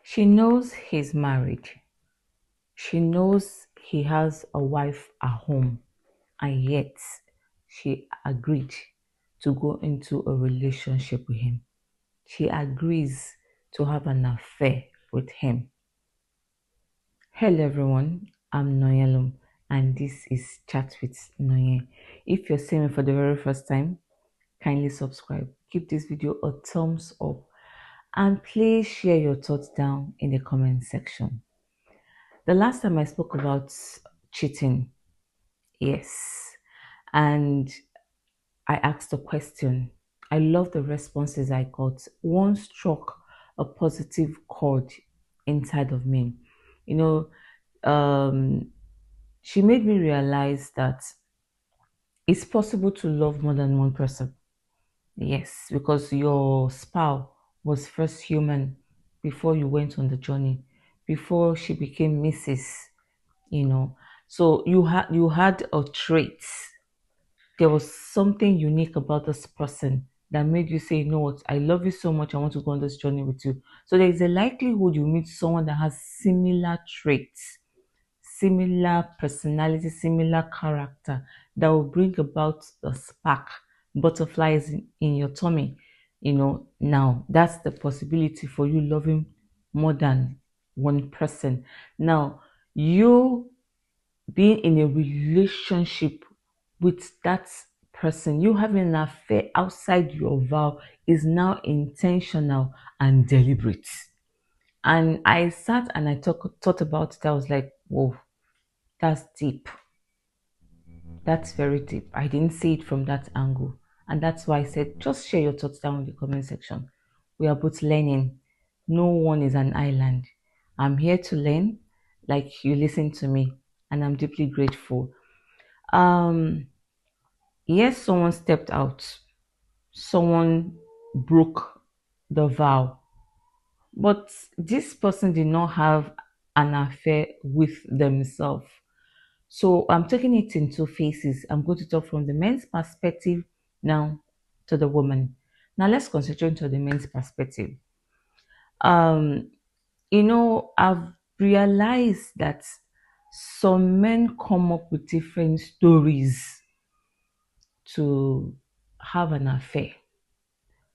She knows he's married. She knows he has a wife at home, and yet she agreed to go into a relationship with him. She agrees to have an affair with him. Hello everyone, I'm Nonye and this is Chat with Nonye. If you're seeing me for the very first time, kindly subscribe, give this video a thumbs up, and please share your thoughts down in the comment section. The last time I spoke about cheating, yes, and I asked a question. I love the responses I got. One struck a positive chord inside of me. You know, um, she made me realize that it's possible to love more than one person. Yes, because your spouse was first human before you went on the journey, before she became Mrs. You know, so you had a trait. There was something unique about this person that made you say, you know what, I love you so much, I want to go on this journey with you. So there is a likelihood you meet someone that has similar traits, similar personality, similar character that will bring about a spark, butterflies in your tummy. Now that's the possibility for you loving more than one person. Now, you being in a relationship with that person, you having an affair outside your vow, is now intentional and deliberate. And I sat and thought about it. I was like, whoa, that's deep. That's very deep. I didn't see it from that angle. And that's why I said, just share your thoughts down in the comment section. We are both learning. No one is an island. I'm here to learn, like you listen to me, and I'm deeply grateful. Um, yes, someone stepped out. Someone broke the vow. But this person did not have an affair with themselves. So I'm taking it in two phases. I'm going to talk from the men's perspective now to the woman. Now let's concentrate on the men's perspective. Um, I've realized that some men come up with different stories to have an affair,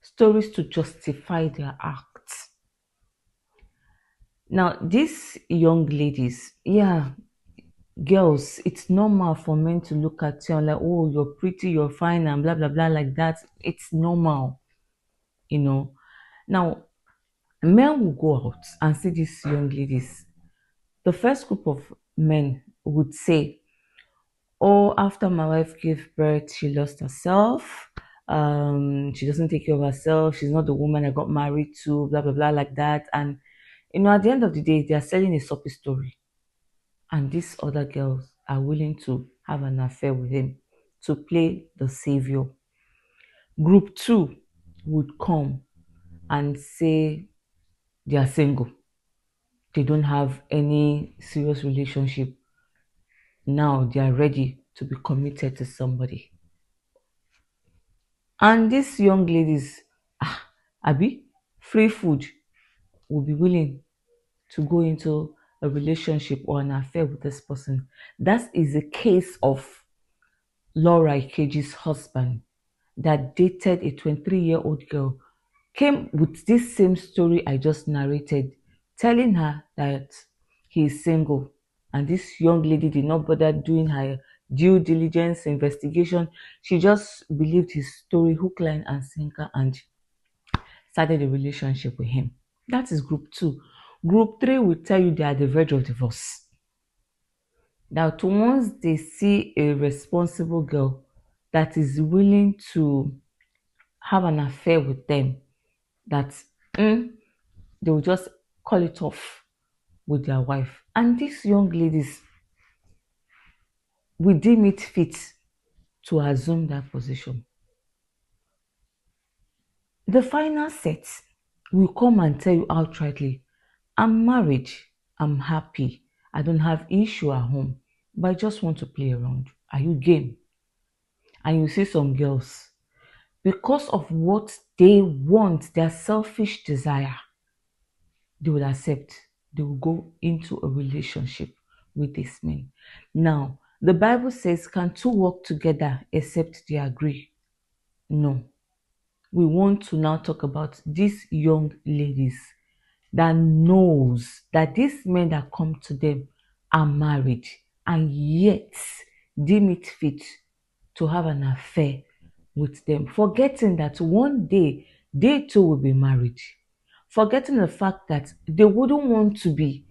stories to justify their acts. Now, these young ladies, yeah, girls, it's normal for men to look at you and like, oh, you're pretty, you're fine, and blah blah blah like that. It's normal, you know. Now, men will go out and see these young ladies. The first group of men would say, oh, after my wife gave birth, she lost herself. She doesn't take care of herself. She's not the woman I got married to, blah blah blah like that. And at the end of the day, they are selling a soppy story. And these other girls are willing to have an affair with him to play the savior. Group two would come and say they are single, they don't have any serious relationship. Now they are ready to be committed to somebody. And these young ladies, Abby, free food, will be willing to go into a relationship or an affair with this person. That is a case of Laura Ikeji's husband that dated a 23-year-old girl, came with this same story I just narrated, telling her that he is single. And this young lady did not bother doing her due diligence investigation. She just believed his story, hook, line, and sinker, and started a relationship with him. That is group two. Group three will tell you they are at the verge of divorce. That once they see a responsible girl that is willing to have an affair with them, that they will just call it off with their wife. And these young ladies will deem it fit to assume that position. The final set will come and tell you outrightly, I'm married, I'm happy, I don't have issue at home, but I just want to play around. Are you game? And you see some girls, because of what they want, their selfish desire, they will accept. They will go into a relationship with this man. Now, the Bible says, can two work together except they agree? No. We want to now talk about these young ladies that knows that these men that come to them are married and yet deem it fit to have an affair with them, forgetting that one day they too will be married, forgetting the fact that they wouldn't want to be,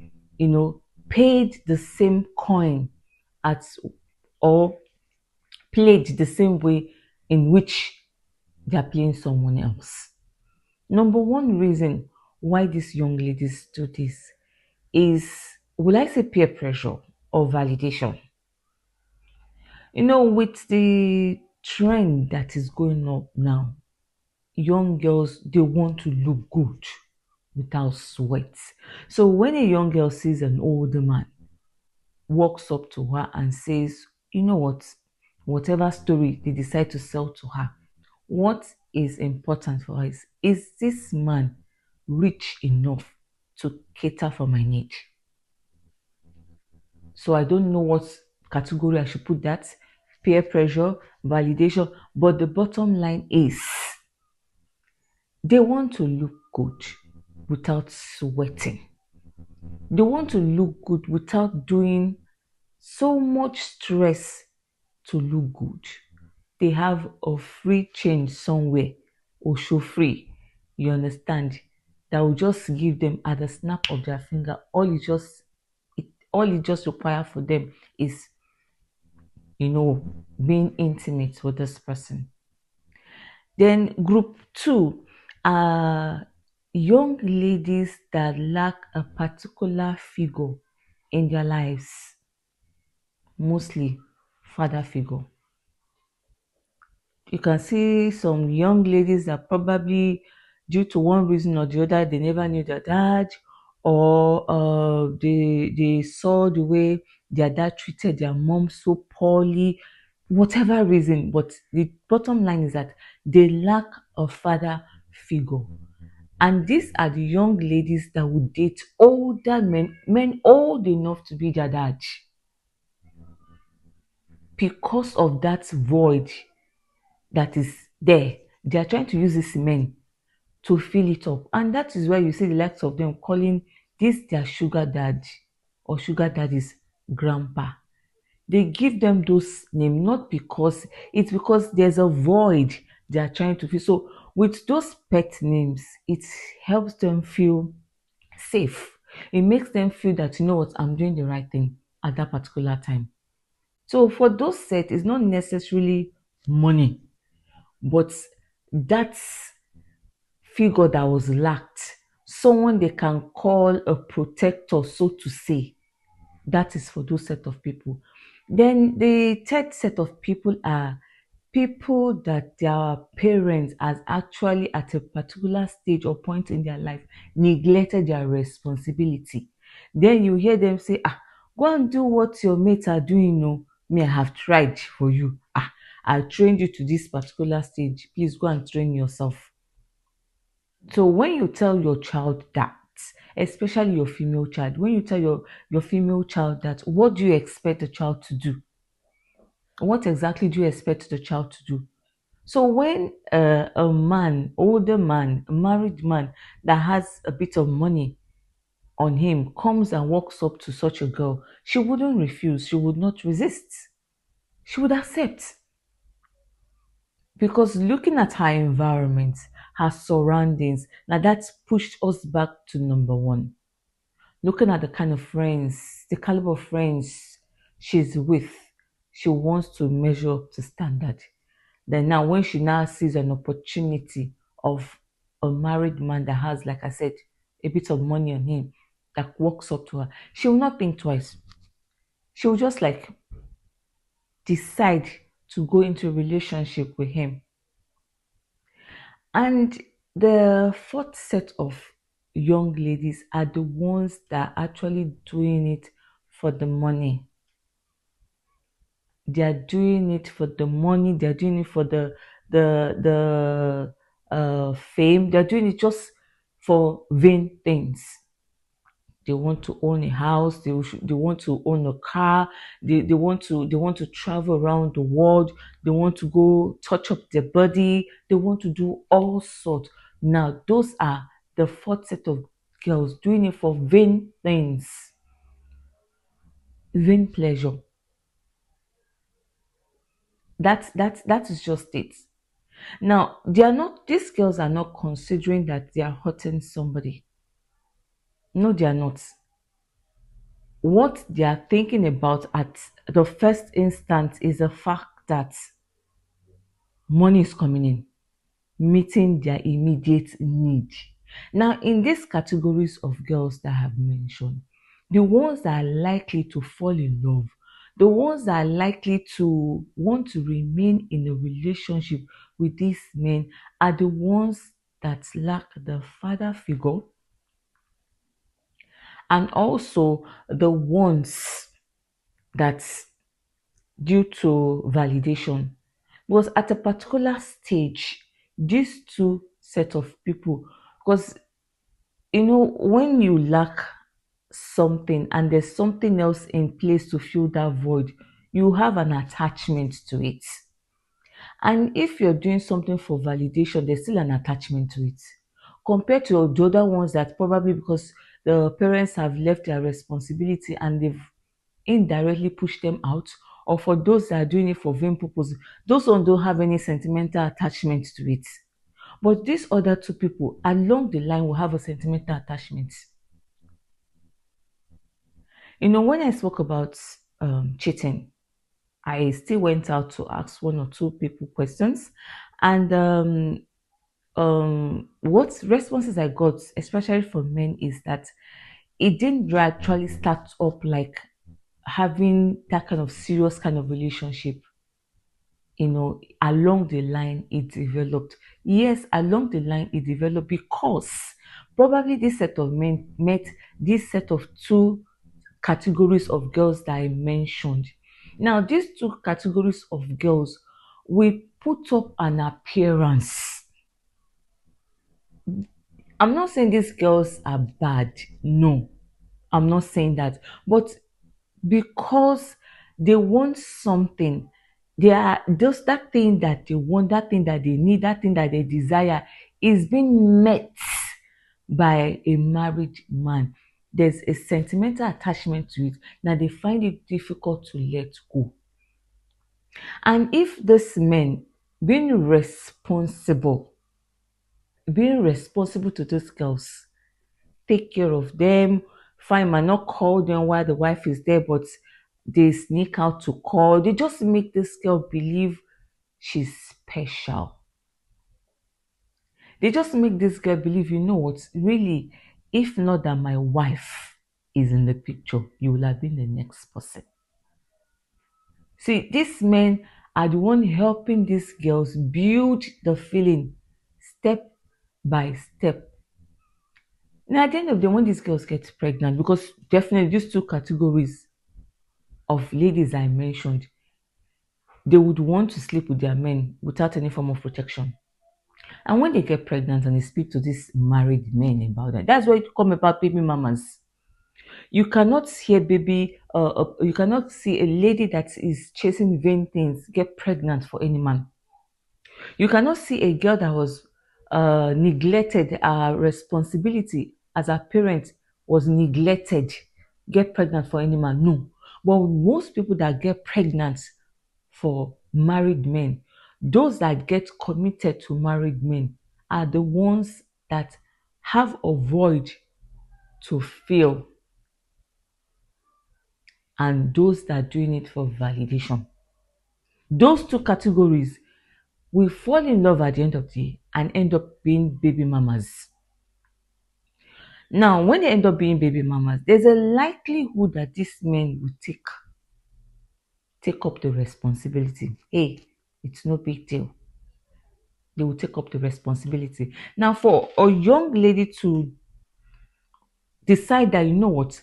paid the same coin as or played the same way in which they are playing someone else. Number one reason why these young ladies do this is, will I say, peer pressure or validation? With the trend that is going up now, young girls, they want to look good without sweat. So when a young girl sees an older man, walks up to her and says, you know what, whatever story they decide to sell to her, what is important for us is this man rich enough to cater for my need? So I don't know what category I should put that, peer pressure, validation, but the bottom line is they want to look good without sweating. They want to look good without doing so much stress to look good. They have a free change somewhere, or show free, you understand, that will just give them at the snap of their finger. All it just require for them is, being intimate with this person. Then group two are young ladies that lack a particular figure in their lives, mostly father figure. You can see some young ladies that probably, due to one reason or the other, they never knew their dad, or they saw the way their dad treated their mom so poorly, whatever reason. But the bottom line is that they lack a father figure. And these are the young ladies that would date older men old enough to be their dad, because of that void that is there. They are trying to use these men to fill it up. And that is why you see the likes of them calling this their sugar dad or sugar daddy's grandpa. They give them those names not because it's because there's a void they are trying to fill. So with those pet names, it helps them feel safe. It makes them feel that, you know what, I'm doing the right thing at that particular time. So for those sets, it's not necessarily money, but that's figure that was lacked, someone they can call a protector, so to say. That is for those set of people. Then the third set of people are people that their parents has actually at a particular stage or point in their life neglected their responsibility. Then you hear them say, go and do what your mates are doing. No, me, I have tried for you. I trained you to this particular stage. Please go and train yourself. So when you tell your child that, especially your female child, when you tell your female child that, what do you expect the child to do? What exactly do you expect the child to do? So when a man, older man, a married man that has a bit of money on him comes and walks up to such a girl, she wouldn't refuse, she would not resist. She would accept. Because looking at her environment, her surroundings, now that's pushed us back to number one. Looking at the kind of friends, the caliber of friends she's with, she wants to measure up to standard. Then now when she now sees an opportunity of a married man that has, like I said, a bit of money on him, that walks up to her, she will not think twice. She will just decide to go into a relationship with him. And the fourth set of young ladies are the ones that are actually doing it for the money. They are doing it for the money. They are doing it for the fame. They are doing it just for vain things. They want to own a house. They want to own a car. They want to travel around the world. They want to go touch up their body. They want to do all sorts. Now, those are the fourth set of girls doing it for vain things, vain pleasure. That is just it. Now, they are not. These girls are not considering that they are hurting somebody. No, they are not. What they are thinking about at the first instance is the fact that money is coming in, meeting their immediate need. Now, in these categories of girls that I have mentioned, the ones that are likely to fall in love, the ones that are likely to want to remain in a relationship with these men are the ones that lack the father figure, and also the ones that due to validation. Because at a particular stage, these two set of people, because when you lack something and there's something else in place to fill that void, you have an attachment to it. And if you're doing something for validation, there's still an attachment to it. Compared to the other ones that probably because the parents have left their responsibility and they've indirectly pushed them out, or for those that are doing it for vain purpose, those ones don't have any sentimental attachment to it. But these other two people along the line will have a sentimental attachment. When I spoke about cheating, I still went out to ask one or two people questions, and what responses I got, especially from men, is that it didn't actually start up like having that kind of serious kind of relationship. Along the line it developed. Yes, along the line it developed because probably this set of men met this set of two categories of girls that I mentioned. Now, these two categories of girls will put up an appearance. I'm not saying these girls are bad. No, I'm not saying that. But because they want something, they are just that thing that they want, that thing that they need, that thing that they desire is being met by a married man. There's a sentimental attachment to it. Now they find it difficult to let go. And if this men being responsible to those girls, take care of them, fine, might not call them while the wife is there, but they sneak out to call. They just make this girl believe she's special. They just make this girl believe, what, really, if not that my wife is in the picture, you will have been the next person. See, these men are the one helping these girls build the feeling step by step. Now, at the end of the day, when these girls get pregnant, because definitely these two categories of ladies I mentioned, they would want to sleep with their men without any form of protection. And when they get pregnant and they speak to these married men about that, that's why it come about baby mamas. You cannot see you cannot see a lady that is chasing vain things get pregnant for any man. You cannot see a girl that was neglected, her responsibility as a parent was neglected, get pregnant for any man. No. But most people that get pregnant for married men, those that get committed to married men are the ones that have a void to fill, and those that are doing it for validation. Those two categories will fall in love at the end of the day and end up being baby mamas. Now, when they end up being baby mamas, there's a likelihood that these men will take up the responsibility. Hey, it's no big deal. They will take up the responsibility. Now, for a young lady to decide that, what,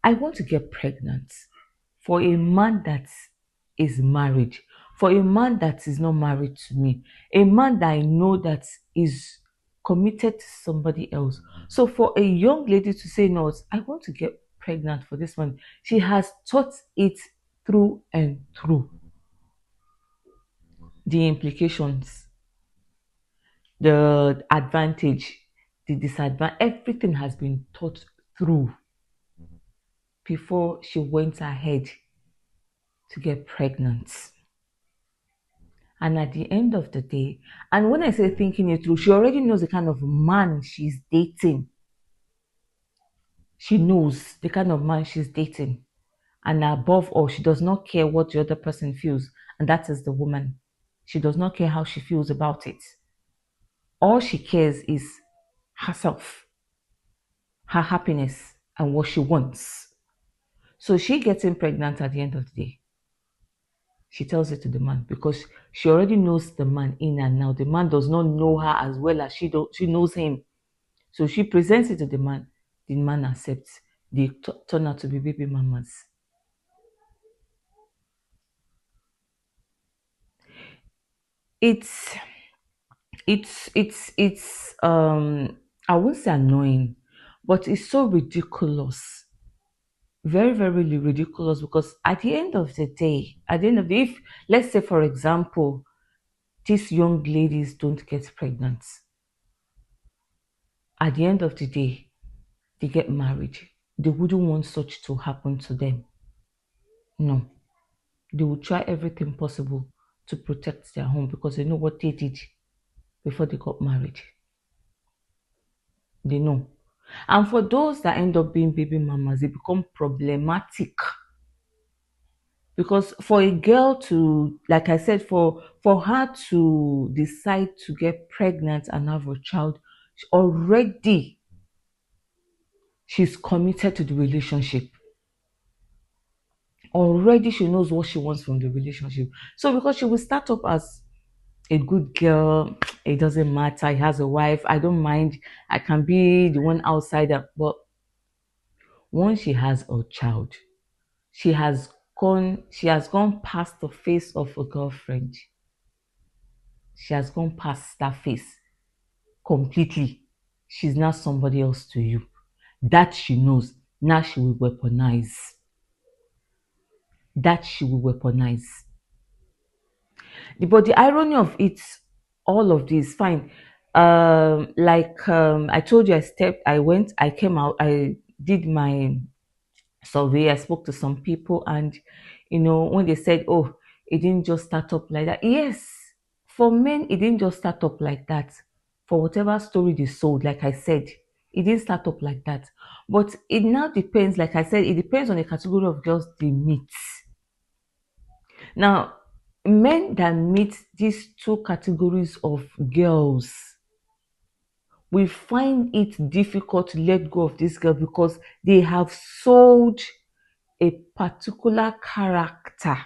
I want to get pregnant for a man that is married, for a man that is not married to me, a man that I know that is committed to somebody else. So for a young lady to say no, I want to get pregnant for this one, she has thought it through and through. The implications, the advantage, the disadvantage, everything has been thought through before she went ahead to get pregnant. And at the end of the day, and when I say thinking it through, she already knows the kind of man she's dating. She knows the kind of man she's dating. And above all, she does not care what the other person feels. And that is the woman. She does not care how she feels about it. All she cares is herself, her happiness, and what she wants. So she getting pregnant at the end of the day. She tells it to the man because she already knows the man in and out. The man does not know her as well as she knows him. So she presents it to the man. The man accepts. They turn out to be baby mamas. It's it's I won't say annoying, but it's so ridiculous. Very, very ridiculous because at the end of the day, at the end of the if let's say for example, these young ladies don't get pregnant. At the end of the day, they get married. They wouldn't want such to happen to them. No. They will try everything possible to protect their home because they know what they did before they got married. They know. And for those that end up being baby mamas, they become problematic. Because for a girl to, like I said, for her to decide to get pregnant and have a child, already she's committed to the relationship. Already she knows what she wants from the relationship. So because she will start up as a good girl, it doesn't matter, he has a wife, I don't mind, I can be the one outsider. But once she has a child, she has gone past the face of a girlfriend. She has gone past that face completely. She's now somebody else to you. That she knows. Now she will weaponize. That she will weaponize. But the irony of it, all of this, fine. I told you, I came out, I did my survey, I spoke to some people, and when they said, oh, it didn't just start up like that. Yes, for men, it didn't just start up like that. For whatever story they sold, like I said, it didn't start up like that. But it now depends, like I said, it depends on the category of girls they meet. Now, men that meet these two categories of girls, we find it difficult to let go of this girl because they have sold a particular character,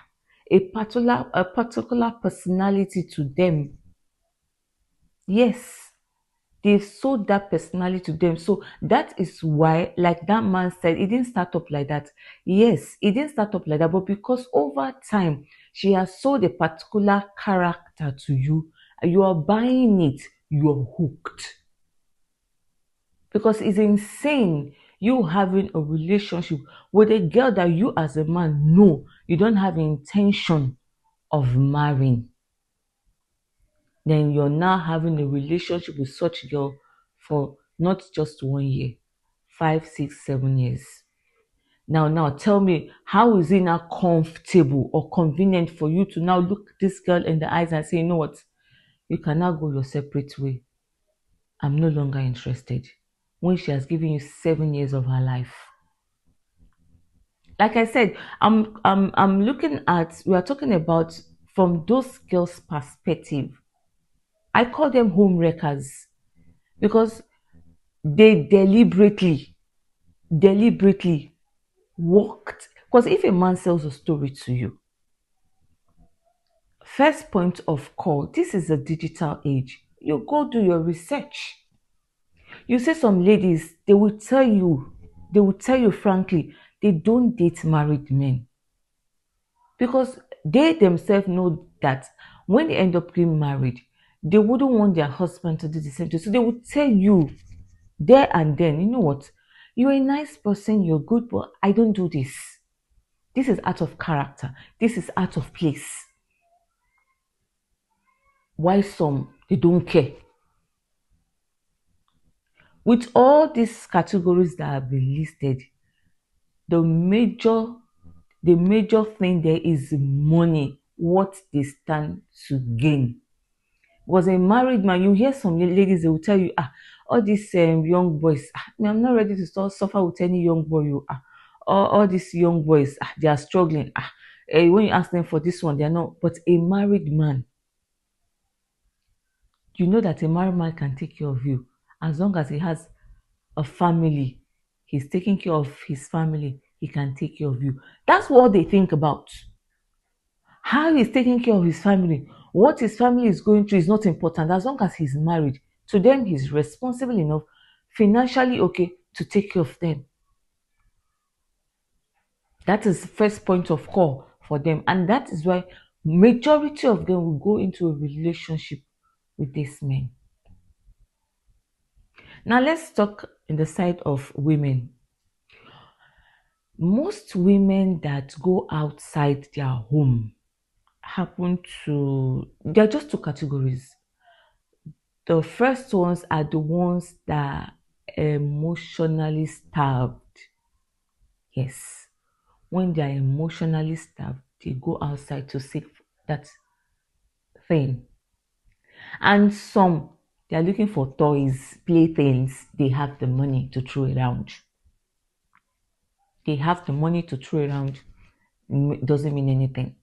a particular personality to them. Yes, they've sold that personality to them. So that is why, like that man said, it didn't start up like that. Yes, it didn't start up like that, but because over time she has sold a particular character to you, you are buying it, you are hooked. Because it's insane you having a relationship with a girl that you as a man know you don't have intention of marrying. Then you're now having a relationship with such girl for not just 1 year, 5, 6, 7 years. Now tell me, how is it now comfortable or convenient for you to now look this girl in the eyes and say, you know what, you can now go your separate way. I'm no longer interested. When she has given you 7 years of her life. Like I said, I'm looking at, we are talking about from those girls' perspective. I call them home wreckers because they deliberately worked. Because if a man sells a story to you, first point of call, this is a digital age. You go do your research. You see some ladies, they will tell you frankly, they don't date married men. Because they themselves know that when they end up getting married, they wouldn't want their husband to do the same thing. So they would tell you there and then, you know what, you're a nice person, you're good, but I don't do this. This is out of character. This is out of place. Why some, they don't care. With all these categories that have been listed, the major the major thing there is money, what they stand to gain. Was a married man, you hear some ladies, they will tell you, all these young boys, I'm not ready to suffer with any young boy. All these young boys, they are struggling. When you ask them for this one, they are not. But a married man, you know that a married man can take care of you as long as he has a family. He's taking care of his family. He can take care of you. That's what they think about. How he's taking care of his family, what his family is going through is not important. As long as he's married, to them, he's responsible enough, financially okay, to take care of them. That is the first point of call for them. And that is why majority of them will go into a relationship with these men. Now let's talk in the side of women. Most women that go outside their home there are just two categories. The first ones are the ones that are emotionally starved. Yes, when they are emotionally starved, they go outside to seek that thing. And some, they are looking for toys, playthings. They have the money to throw around. They have the money to throw around. Doesn't mean anything.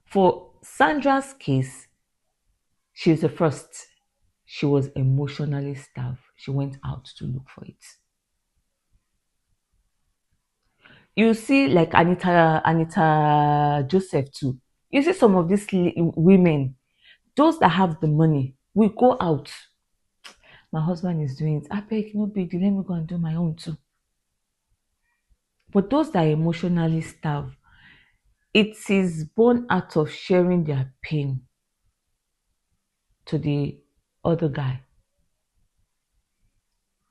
For Sandra's case, she's the first. She was emotionally starved. She went out to look for it. You see, like Anita Joseph too. You see some of these women, those that have the money, will go out. My husband is doing it. I beg, no big deal. Let me go and do my own too. But those that are emotionally starved, it is born out of sharing their pain to the other guy,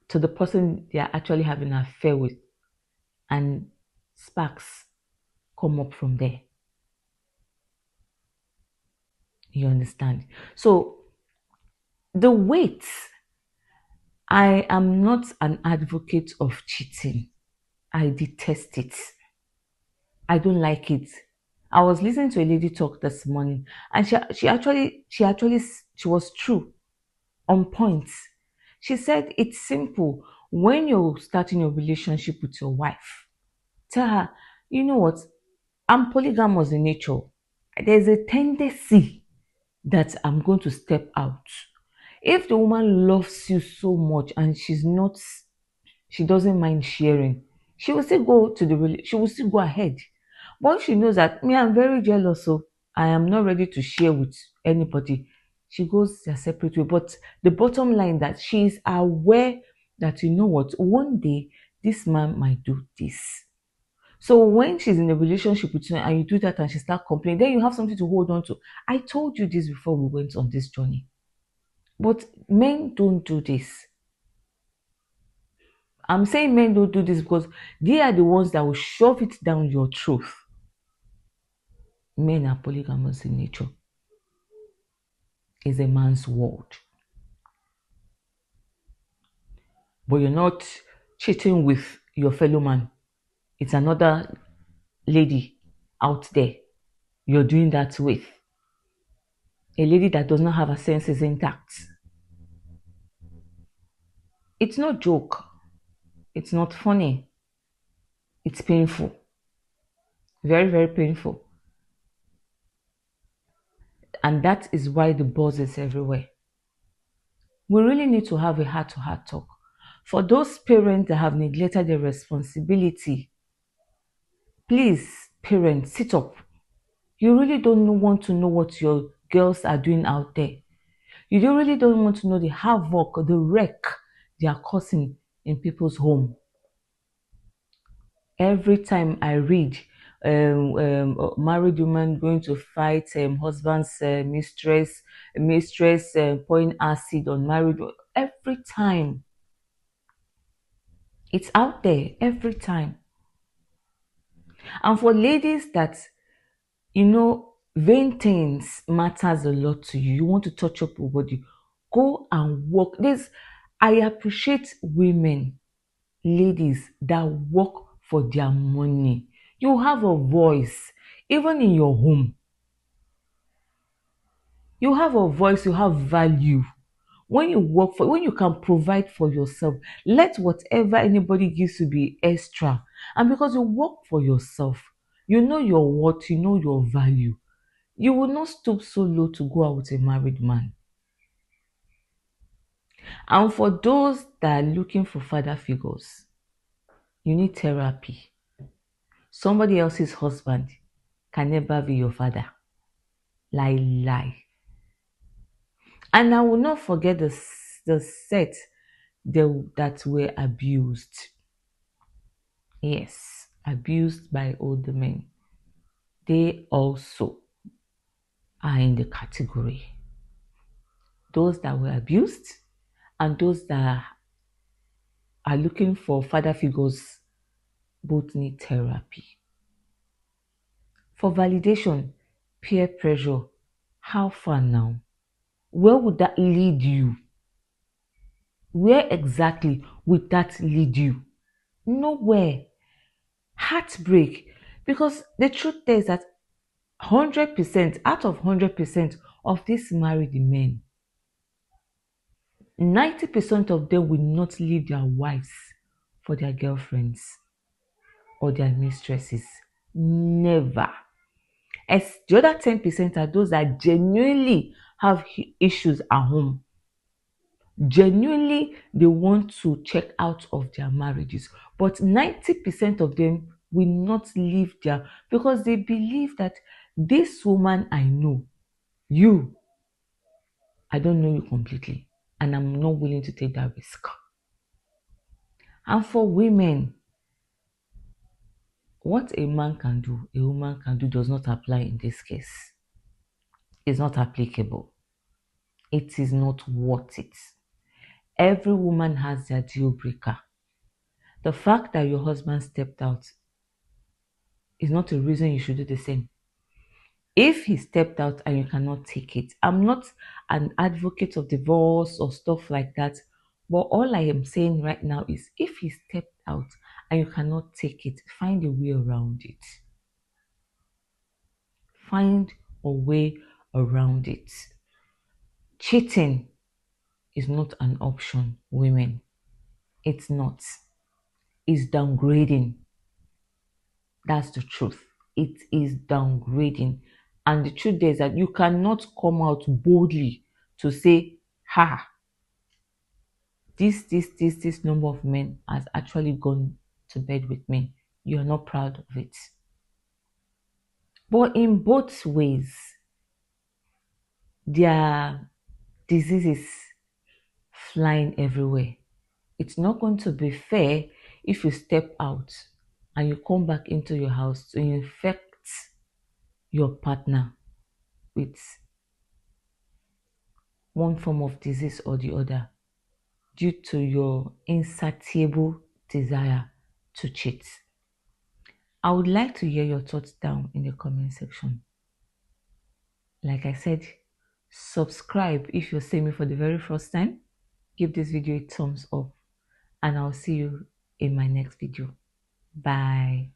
to the person they are actually having an affair with, and sparks come up from there. You understand? So the weight, I am not an advocate of cheating. I detest it. I don't like it. I was listening to a lady talk this morning, and she was true, on point. She said it's simple. When you're starting a relationship with your wife, tell her, you know what, I'm polygamous in nature. There's a tendency that I'm going to step out. If the woman loves you so much and she doesn't mind sharing, she will still she will still go ahead. But if she knows that me, I'm very jealous, so I am not ready to share with anybody, she goes their separate way. But the bottom line that she is aware that, you know what, one day this man might do this. So when she's in a relationship with you and you do that and she starts complaining, then you have something to hold on to. I told you this before we went on this journey. But men don't do this. I'm saying men don't do this because they are the ones that will shove it down your throat. Men are polygamous in nature. It's a man's world. But you're not cheating with your fellow man. It's another lady out there you're doing that with. A lady that does not have her senses intact. It's not joke. It's not funny. It's painful. Very, very painful. And that is why the buzz is everywhere. We really need to have a heart-to-heart talk. For those parents that have neglected their responsibility, please, parents, sit up. You really don't want to know what your girls are doing out there. You really don't want to know the havoc, the wreck they are causing in people's home. Every time I read married woman going to fight husband's mistress pouring acid on married every time. It's out there every time. And for ladies that, vain things matters a lot to you. You want to touch up your body. Go and work. I appreciate women, ladies that work for their money. You have a voice, even in your home. You have a voice, you have value. When you can provide for yourself, let whatever anybody gives you be extra. And because you work for yourself, you know your worth, you know your value. You will not stoop so low to go out with a married man. And for those that are looking for father figures, you need therapy. Somebody else's husband can never be your father. Lie, lie. And I will not forget the set that were abused. Yes, abused by older men. They also are in the category. Those that were abused and those that are looking for father figures both need therapy. For validation, peer pressure, how far now? Where would that lead you? Where exactly would that lead you? Nowhere. Heartbreak. Because the truth is that 100% out of 100% of these married men, 90% of them will not leave their wives for their girlfriends or their mistresses. Never. As the other 10% are those that genuinely have issues at home. Genuinely, they want to check out of their marriages. But 90% of them will not leave there because they believe that this woman I know, I don't know you completely, and I'm not willing to take that risk. And for women, what a man can do, a woman can do does not apply in this case. It's not applicable. It is not worth it. Every woman has their deal breaker. The fact that your husband stepped out is not a reason you should do the same. If he stepped out and you cannot take it, I'm not an advocate of divorce or stuff like that. But all I am saying right now is if he stepped out and you cannot take it, find a way around it. Find a way around it. Cheating is not an option, women. It's not. It's downgrading. That's the truth. It is downgrading. And the truth is that you cannot come out boldly to say, this number of men has actually gone to bed with me. You are not proud of it. But in both ways, there are diseases flying everywhere. It's not going to be fair if you step out and you come back into your house to infect your partner with one form of disease or the other due to your insatiable desire to cheat. I would like to hear your thoughts down in the comment section. Like I said, subscribe if you're seeing me for the very first time. Give this video a thumbs up and I'll see you in my next video. Bye.